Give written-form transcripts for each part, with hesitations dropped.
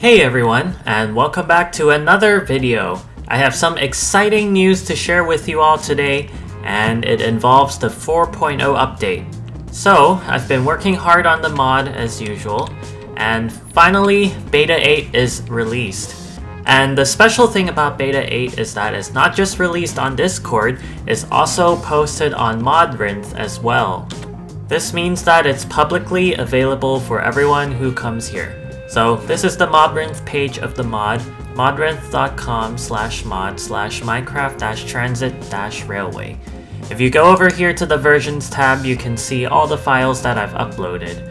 Hey everyone, and welcome back to another video. I have some exciting news to share with you all today, and it involves the 4.0 update. So, I've been working hard on the mod as usual, and finally, Beta 8 is released. And the special thing about Beta 8 is that it's not just released on Discord, it's also posted on Modrinth as well. This means that it's publicly available for everyone who comes here. So this is the Modrinth page of the mod, modrinth.com/mod/minecraft-transit-railway. If you go over here to the versions tab, you can see all the files that I've uploaded.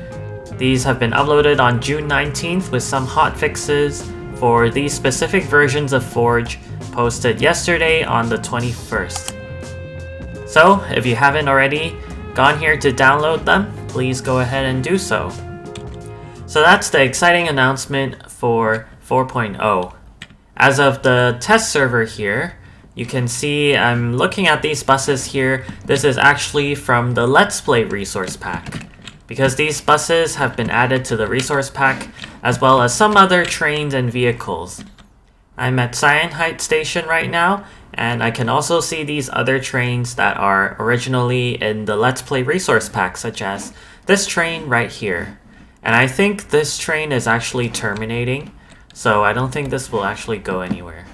These have been uploaded on June 19th with some hotfixes for these specific versions of Forge, posted yesterday on the 21st. So if you haven't already gone here to download them, please go ahead and do so. So that's the exciting announcement for 4.0. As of the test server here, you can see I'm looking at these buses here. This is actually from the Let's Play resource pack, because these buses have been added to the resource pack, as well as some other trains and vehicles. I'm at Cyan Heights Station right now, and I can also see these other trains that are originally in the Let's Play resource pack, such as this train right here. And I think this train is actually terminating, so I don't think this will actually go anywhere.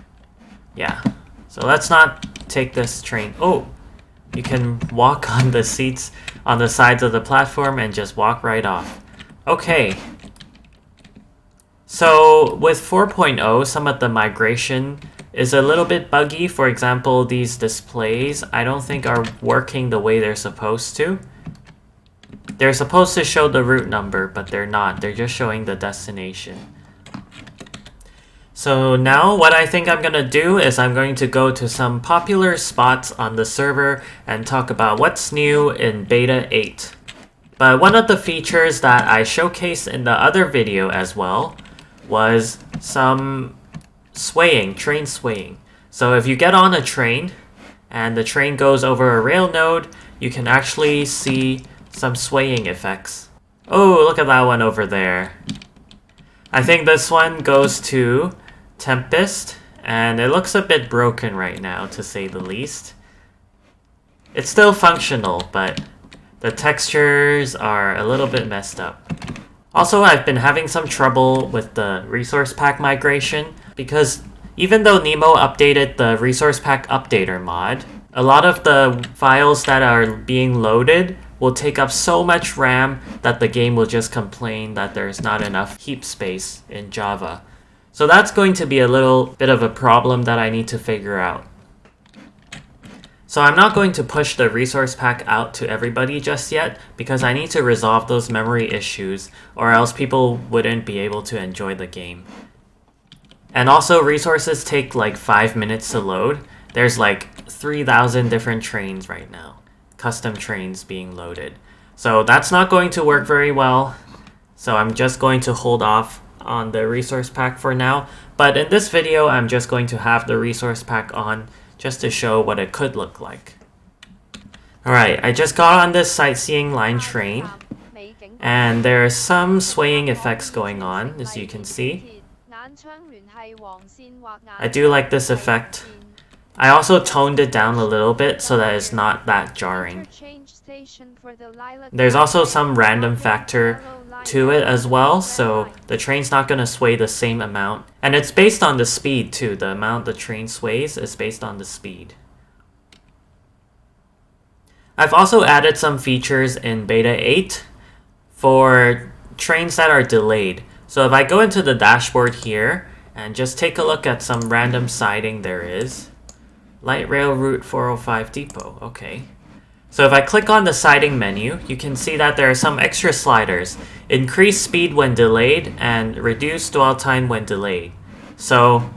Yeah, so let's not take this train. Oh, you can walk on the seats on the sides of the platform and just walk right off. Okay. So with 4.0, some of the migration is a little bit buggy. For example, these displays I don't think are working the way they're supposed to. They're supposed to show the route number, but they're not. They're just showing the destination. So now what I think I'm gonna do is I'm going to go to some popular spots on the server and talk about what's new in Beta 8. But one of the features that I showcased in the other video as well was some swaying, train swaying. So if you get on a train and the train goes over a rail node, you can actually see some swaying effects. Oh, look at that one over there. I think this one goes to Tempest, and it looks a bit broken right now, to say the least. It's still functional, but the textures are a little bit messed up. Also, I've been having some trouble with the resource pack migration, because even though Nemo updated the resource pack updater mod, a lot of the files that are being loaded will take up so much RAM that the game will just complain that there's not enough heap space in Java. So that's going to be a little bit of a problem that I need to figure out. So I'm not going to push the resource pack out to everybody just yet, because I need to resolve those memory issues, or else people wouldn't be able to enjoy the game. And also, resources take like 5 minutes to load. There's like 3,000 different trains right now. Custom trains being loaded. So that's not going to work very well. So I'm just going to hold off on the resource pack for now. But in this video, I'm just going to have the resource pack on just to show what it could look like. Alright, I just got on this sightseeing line train, and there are some swaying effects going on, as you can see. I do like this effect. I also toned it down a little bit so that it's not that jarring. There's also some random factor to it as well, so the train's not going to sway the same amount. And it's based on the speed too. The amount the train sways is based on the speed. I've also added some features in Beta 8 for trains that are delayed. So if I go into the dashboard here and just take a look at some random siding there is. Light Rail Route 405 Depot, okay. So if I click on the siding menu, you can see that there are some extra sliders. Increase speed when delayed and reduce dwell time when delayed. So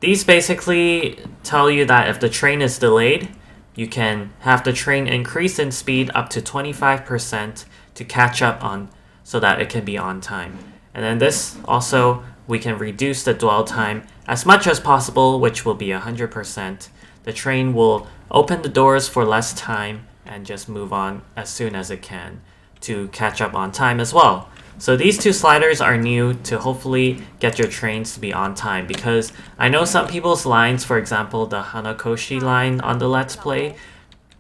these basically tell you that if the train is delayed, you can have the train increase in speed up to 25% to catch up on so that it can be on time. And then this also, we can reduce the dwell time as much as possible, which will be 100%. The train will open the doors for less time and just move on as soon as it can to catch up on time as well. So these two sliders are new to hopefully get your trains to be on time, because I know some people's lines, for example the Hanakoshi line on the Let's Play,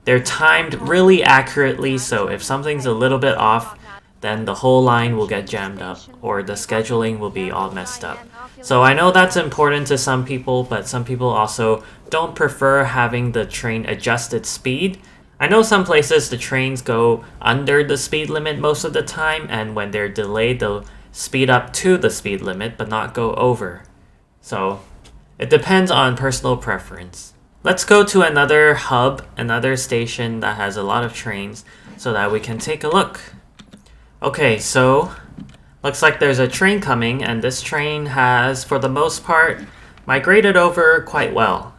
they're timed really accurately, so if something's a little bit off, then the whole line will get jammed up, or the scheduling will be all messed up. So I know that's important to some people, but some people also don't prefer having the train adjust its speed. I know some places the trains go under the speed limit most of the time, and when they're delayed, they'll speed up to the speed limit, but not go over. So it depends on personal preference. Let's go to another hub, another station that has a lot of trains, so that we can take a look. Okay, so looks like there's a train coming, and this train has, for the most part, migrated over quite well.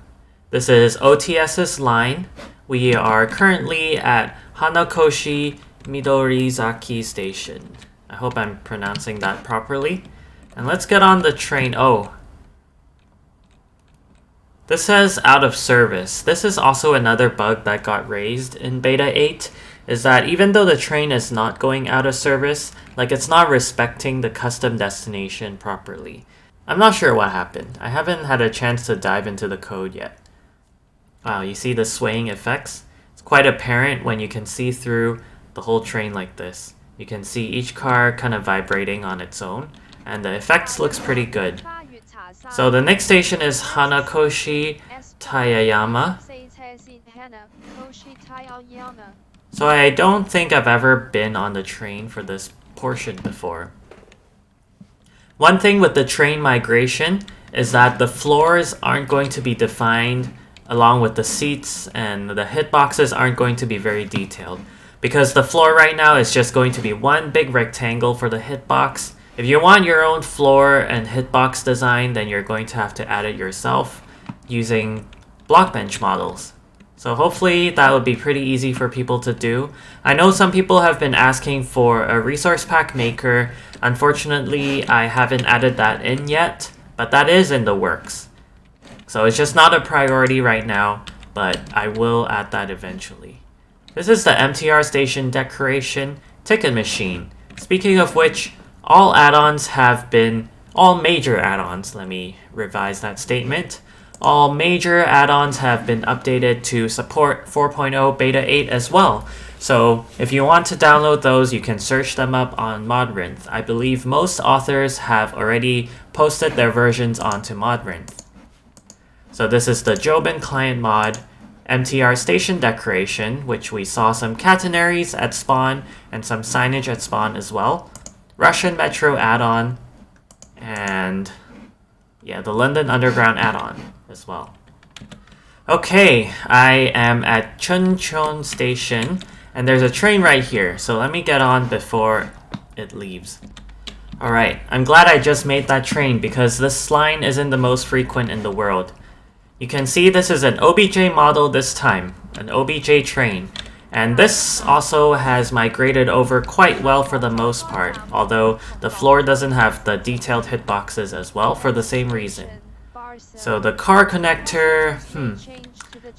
This is OTS's line. We are currently at Hanakoshi Midorizaki Station. I hope I'm pronouncing that properly. And let's get on the train. Oh, this says out of service. This is also another bug that got raised in Beta 8, is that even though the train is not going out of service, like it's not respecting the custom destination properly. I'm not sure what happened. I haven't had a chance to dive into the code yet. Wow, you see the swaying effects? It's quite apparent when you can see through the whole train like this. You can see each car kind of vibrating on its own, and the effects looks pretty good. So the next station is Hanakoshi Taiyama. So I don't think I've ever been on the train for this portion before. One thing with the train migration is that the floors aren't going to be defined along with the seats, and the hitboxes aren't going to be very detailed, because the floor right now is just going to be one big rectangle for the hitbox. If you want your own floor and hitbox design, then you're going to have to add it yourself using Blockbench models. So hopefully that would be pretty easy for people to do. I know some people have been asking for a resource pack maker. Unfortunately, I haven't added that in yet, but that is in the works. So it's just not a priority right now, but I will add that eventually. This is the MTR station decoration ticket machine. Speaking of which, all major add-ons, let me revise that statement. All major add-ons have been updated to support 4.0 Beta 8 as well. So if you want to download those, you can search them up on Modrinth. I believe most authors have already posted their versions onto Modrinth. So this is the Jobin client mod, MTR station decoration, which we saw some catenaries at spawn and some signage at spawn as well. Russian Metro add-on, and yeah, the London Underground add-on as well. Okay, I am at Chuncheon Station, and there's a train right here, so let me get on before it leaves. Alright, I'm glad I just made that train, because this line isn't the most frequent in the world. You can see this is an OBJ model this time, an OBJ train. And this also has migrated over quite well for the most part, although the floor doesn't have the detailed hitboxes as well for the same reason. So the car connector,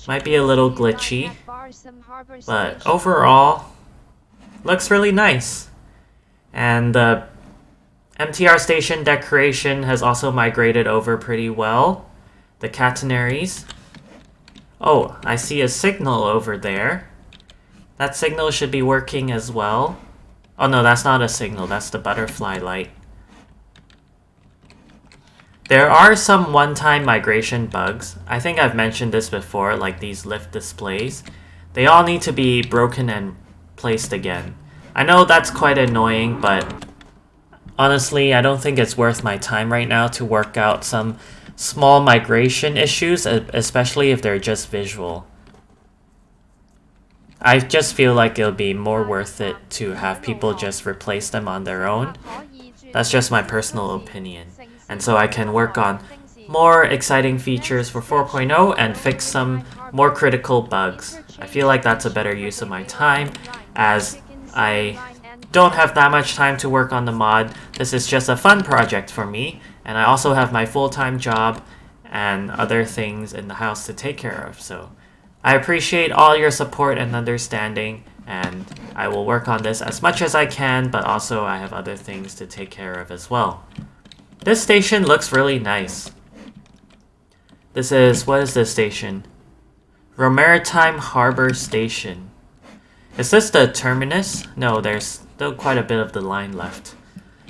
might be a little glitchy, but overall, looks really nice. And the MTR station decoration has also migrated over pretty well. The catenaries. Oh, I see a signal over there. That signal should be working as well. Oh no, that's not a signal, that's the butterfly light. There are some one-time migration bugs. I think I've mentioned this before, like these lift displays. They all need to be broken and placed again. I know that's quite annoying, but honestly, I don't think it's worth my time right now to work out some small migration issues, especially if they're just visual. I just feel like it'll be more worth it to have people just replace them on their own. That's just my personal opinion. And so I can work on more exciting features for 4.0 and fix some more critical bugs. I feel like that's a better use of my time, as I don't have that much time to work on the mod. This is just a fun project for me, and I also have my full-time job and other things in the house to take care of. So I appreciate all your support and understanding. and I will work on this as much as I can, but also I have other things to take care of as well. This station looks really nice. What is this station? Maritime Harbor Station. Is this the terminus? No, there's still quite a bit of the line left.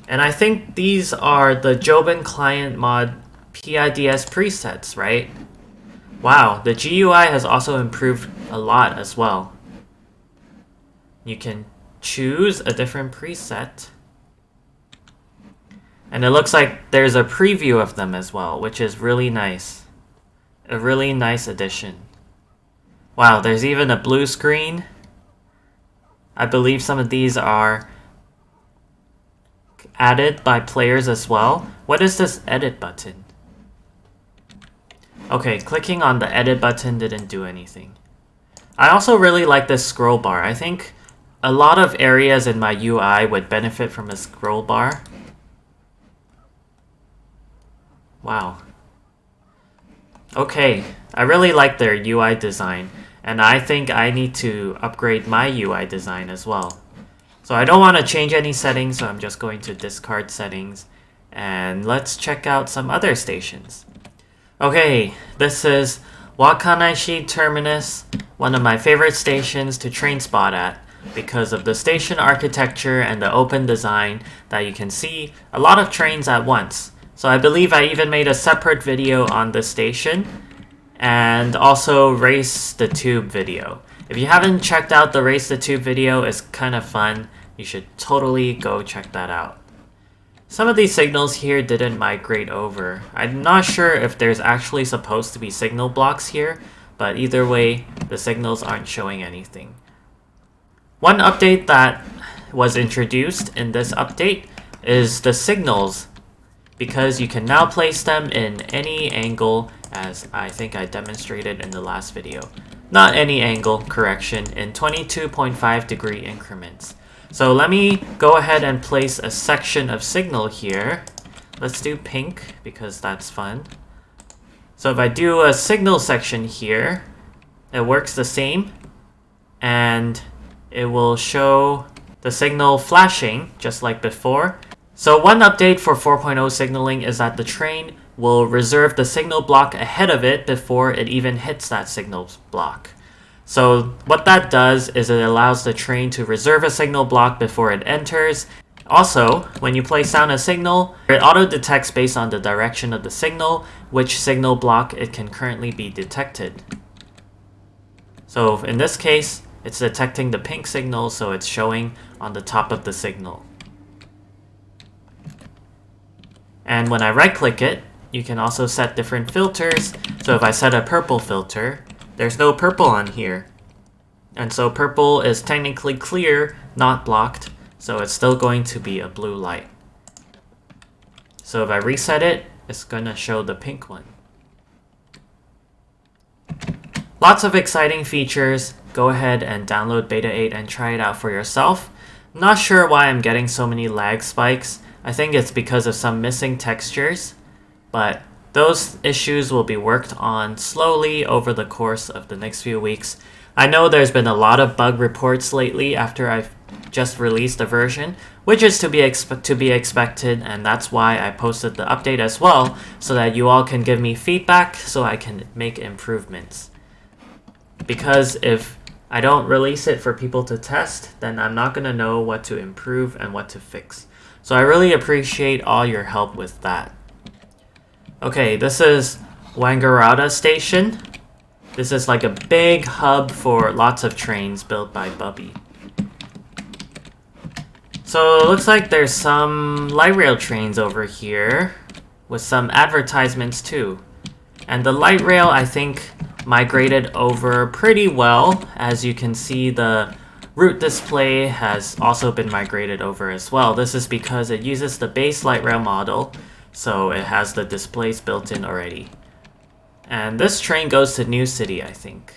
And I think these are the Jobin client mod PIDS presets, right? Wow, the GUI has also improved a lot as well. You can choose a different preset. And it looks like there's a preview of them as well, which is really nice. A really nice addition. Wow, there's even a blue screen. I believe some of these are added by players as well. What is this edit button? Okay, clicking on the edit button didn't do anything. I also really like this scroll bar. I think a lot of areas in my UI would benefit from a scroll bar. Wow. Okay, I really like their UI design, and I think I need to upgrade my UI design as well. So I don't want to change any settings, so I'm just going to discard settings, and let's check out some other stations. Okay, this is Wakanaishi Terminus, one of my favorite stations to train spot at because of the station architecture and the open design that you can see a lot of trains at once. So I believe I even made a separate video on this station and also Race the Tube video. If you haven't checked out the Race the Tube video, it's kind of fun. You should totally go check that out. Some of these signals here didn't migrate over. I'm not sure if there's actually supposed to be signal blocks here, but either way, the signals aren't showing anything. One update that was introduced in this update is the signals, because you can now place them in any angle, as I think I demonstrated in the last video. Not any angle, correction, in 22.5 degree increments. So let me go ahead and place a section of signal here. Let's do pink, because that's fun. So if I do a signal section here, it works the same, and it will show the signal flashing, just like before. So one update for 4.0 signaling is that the train will reserve the signal block ahead of it before it even hits that signal block. So what that does is it allows the train to reserve a signal block before it enters. Also, when you place down a signal, it auto-detects based on the direction of the signal, which signal block it can currently be detected. So in this case, it's detecting the pink signal, so it's showing on the top of the signal. And when I right-click it, you can also set different filters. So if I set a purple filter, there's no purple on here. And so purple is technically clear, not blocked, so it's still going to be a blue light. So if I reset it, it's going to show the pink one. Lots of exciting features. Go ahead and download Beta 8 and try it out for yourself. I'm not sure why I'm getting so many lag spikes. I think it's because of some missing textures, but those issues will be worked on slowly over the course of the next few weeks. I know there's been a lot of bug reports lately after I've just released a version, which is to be expected, and that's why I posted the update as well, so that you all can give me feedback so I can make improvements. Because if I don't release it for people to test, then I'm not going to know what to improve and what to fix. So I really appreciate all your help with that. Okay, this is Wangaratta Station. This is like a big hub for lots of trains built by Bubby. So it looks like there's some light rail trains over here with some advertisements too. And the light rail, I think, migrated over pretty well. As you can see, the route display has also been migrated over as well. This is because it uses the base light rail model, so it has the displays built in already. And this train goes to New City, I think.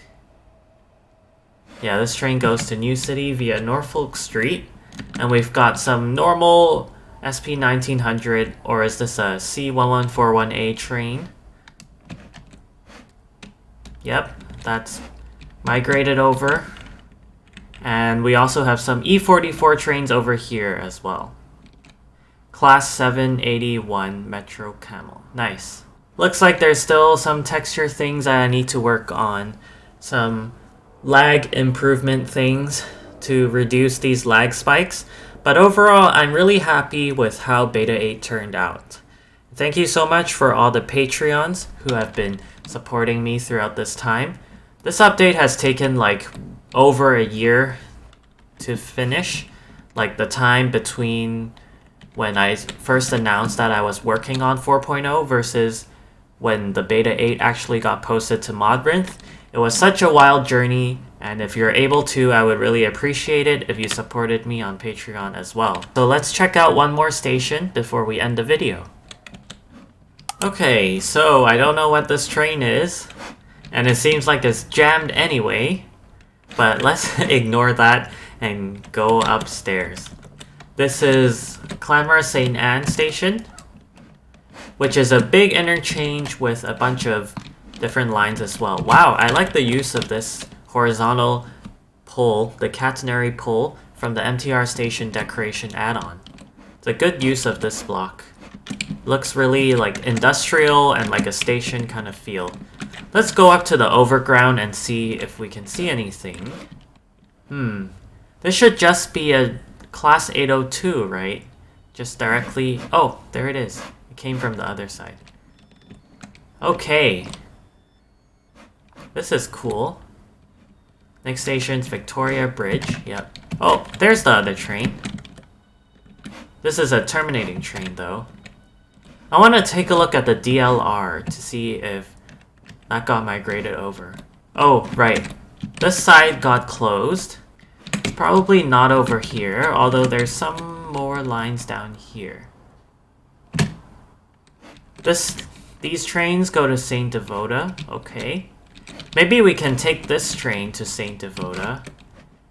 Yeah, this train goes to New City via Norfolk Street. And we've got some normal SP1900, or is this a C1141A train? Yep, that's migrated over. And we also have some E44 trains over here as well. Class 781 Metro Camel. Nice. Looks like there's still some texture things that I need to work on. Some lag improvement things to reduce these lag spikes. But overall, I'm really happy with how Beta 8 turned out. Thank you so much for all the Patreons who have been supporting me throughout this time. This update has taken like over a year to finish. Like the time between when I first announced that I was working on 4.0 versus when the Beta 8 actually got posted to Modrinth. It was such a wild journey, and if you're able to, I would really appreciate it if you supported me on Patreon as well. So let's check out one more station before we end the video. Okay, so I don't know what this train is, and it seems like it's jammed anyway, but let's ignore that and go upstairs. This is Clanmar St. Anne Station, which is a big interchange with a bunch of different lines as well. Wow, I like the use of this horizontal pole, the catenary pole, from the MTR station decoration add-on. It's a good use of this block. Looks really like industrial and like a station kind of feel. Let's go up to the overground and see if we can see anything. This should just be a Class 802, right? Just directly... Oh, there it is. It came from the other side. Okay. This is cool. Next station's Victoria Bridge. Yep. Oh, there's the other train. This is a terminating train, though. I want to take a look at the DLR to see if that got migrated over. Oh, right. This side got closed. It's probably not over here, although there's some more lines down here. These trains go to St. Devoda. Okay. Maybe we can take this train to St. Devoda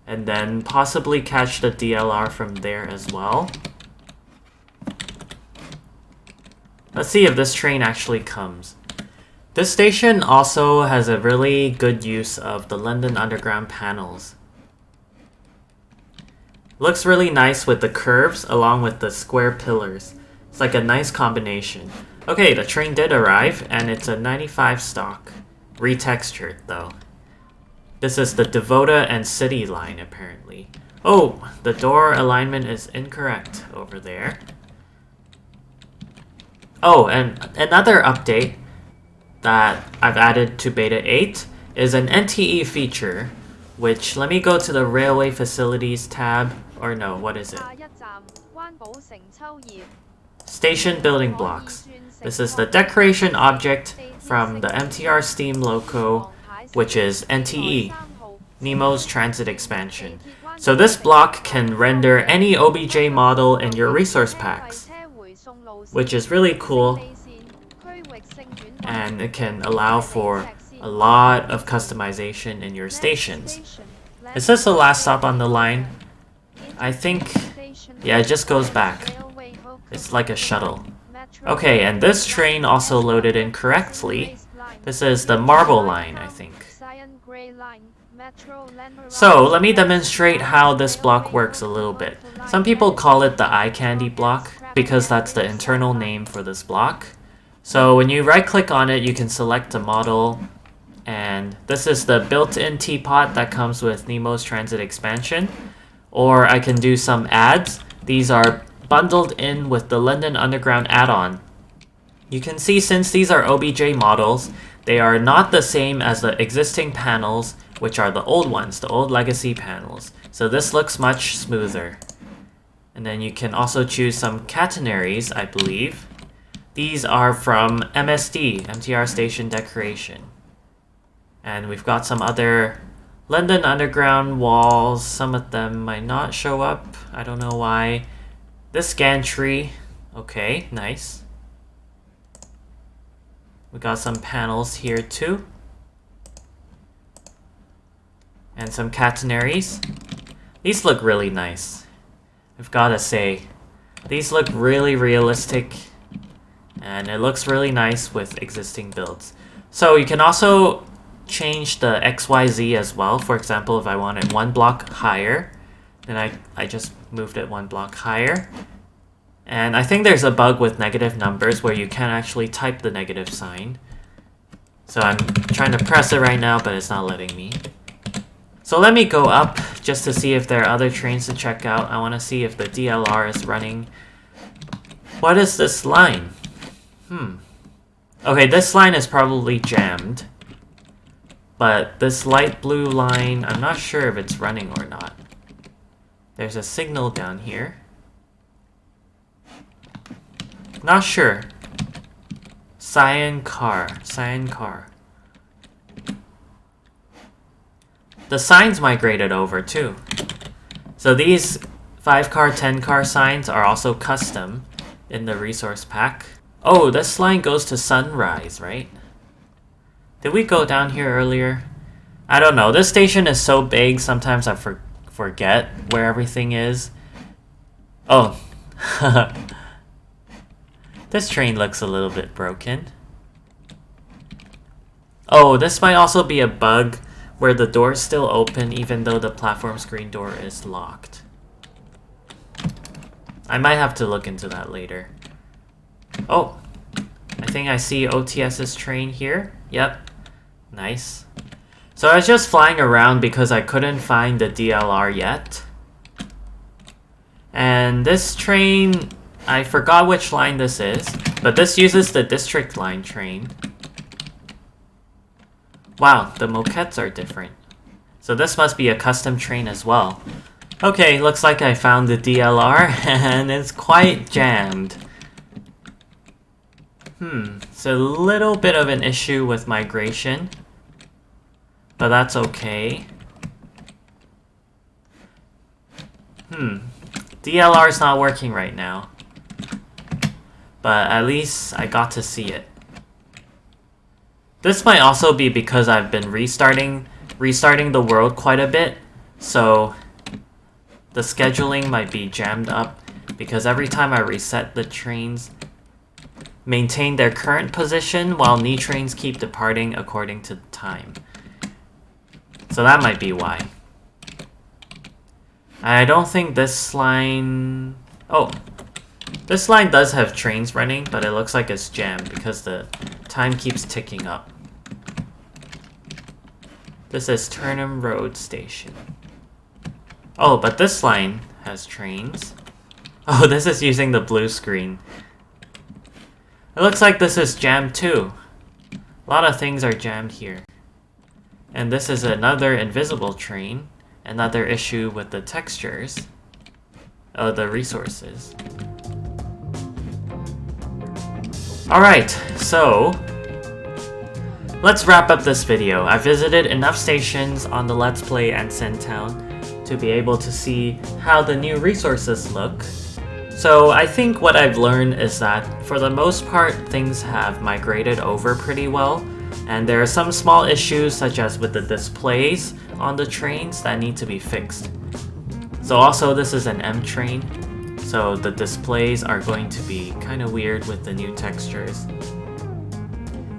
and then possibly catch the DLR from there as well. Let's see if this train actually comes. This station also has a really good use of the London Underground panels. Looks really nice with the curves along with the square pillars. It's like a nice combination. Okay, the train did arrive and it's a 95 stock. Retextured though. This is the Devoda and City line apparently. Oh, the door alignment is incorrect over there. Oh, and another update that I've added to Beta 8 is an NTE feature, which, let me go to the Railway Facilities tab, or no, what is it? Station Building Blocks. This is the decoration object from the MTR Steam loco, which is NTE, Nemo's Transit Expansion. So this block can render any OBJ model in your resource packs, which is really cool, and it can allow for a lot of customization in your stations. Is this the last stop on the line? I think, yeah, it just goes back. It's like a shuttle. Okay, and this train also loaded incorrectly. This is the Marble line, I think. So, let me demonstrate how this block works a little bit. Some people call it the eye candy block, because that's the internal name for this block. So when you right click on it, you can select a model, and this is the built-in teapot that comes with Nemo's Transit Expansion. Or I can do some ads. These are bundled in with the London Underground add-on. You can see since these are OBJ models, they are not the same as the existing panels, which are the old ones, the old legacy panels. So this looks much smoother. And then you can also choose some catenaries, I believe. These are from MSD, MTR Station Decoration. And we've got some other London Underground walls. Some of them might not show up. I don't know why. This gantry. Okay, nice. We got some panels here too. And some catenaries. These look really nice. I've gotta say. These look really realistic. And it looks really nice with existing builds. So you can also change the XYZ as well. For example, if I want it 1 block higher, then I just moved it 1 block higher. And I think there's a bug with negative numbers where you can't actually type the negative sign. So I'm trying to press it right now, but it's not letting me. So let me go up just to see if there are other trains to check out. I want to see if the DLR is running. What is this line? Okay, this line is probably jammed. But this light blue line, I'm not sure if it's running or not. There's a signal down here. Not sure. Cyan car. The signs migrated over too. So these 5 car, 10 car signs are also custom in the resource pack. Oh, this line goes to Sunrise, right? Did we go down here earlier? I don't know. This station is so big, sometimes I forget where everything is. Oh. This train looks a little bit broken. Oh, this might also be a bug where the door is still open even though the platform screen door is locked. I might have to look into that later. Oh, I think I see OTS's train here. Yep, nice. So I was just flying around because I couldn't find the DLR yet. And this train, I forgot which line this is, but this uses the district line train. Wow, the moquettes are different. So this must be a custom train as well. Okay, looks like I found the DLR and it's quite jammed. It's a little bit of an issue with migration, but that's okay. DLR is not working right now, but at least I got to see it. This might also be because I've been restarting the world quite a bit, so the scheduling might be jammed up because every time I reset, the trains maintain their current position while new trains keep departing according to time. So that might be why. I don't think this line... Oh, this line does have trains running, but it looks like it's jammed because the time keeps ticking up. This is Turnham Road Station. Oh, but this line has trains. Oh, this is using the blue screen. It looks like this is jammed too. A lot of things are jammed here. And this is another invisible train. Another issue with the textures. Oh, the resources. Alright, so let's wrap up this video. I visited enough stations on the Let's Play Anson Town to be able to see how the new resources look. So I think what I've learned is that for the most part things have migrated over pretty well, and there are some small issues such as with the displays on the trains that need to be fixed. So also this is an M train, so the displays are going to be kind of weird with the new textures.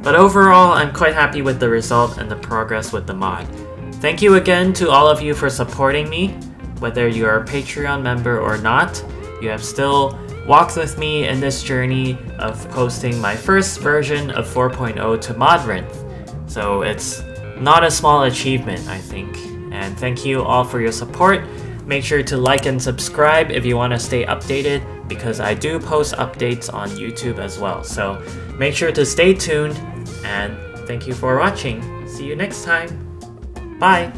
But overall, I'm quite happy with the result and the progress with the mod. Thank you again to all of you for supporting me. Whether you're a Patreon member or not, you have still walked with me in this journey of posting my first version of 4.0 to Modrinth. So it's not a small achievement, I think. And thank you all for your support. Make sure to like and subscribe if you want to stay updated, because I do post updates on YouTube as well. So make sure to stay tuned, and thank you for watching. See you next time. Bye!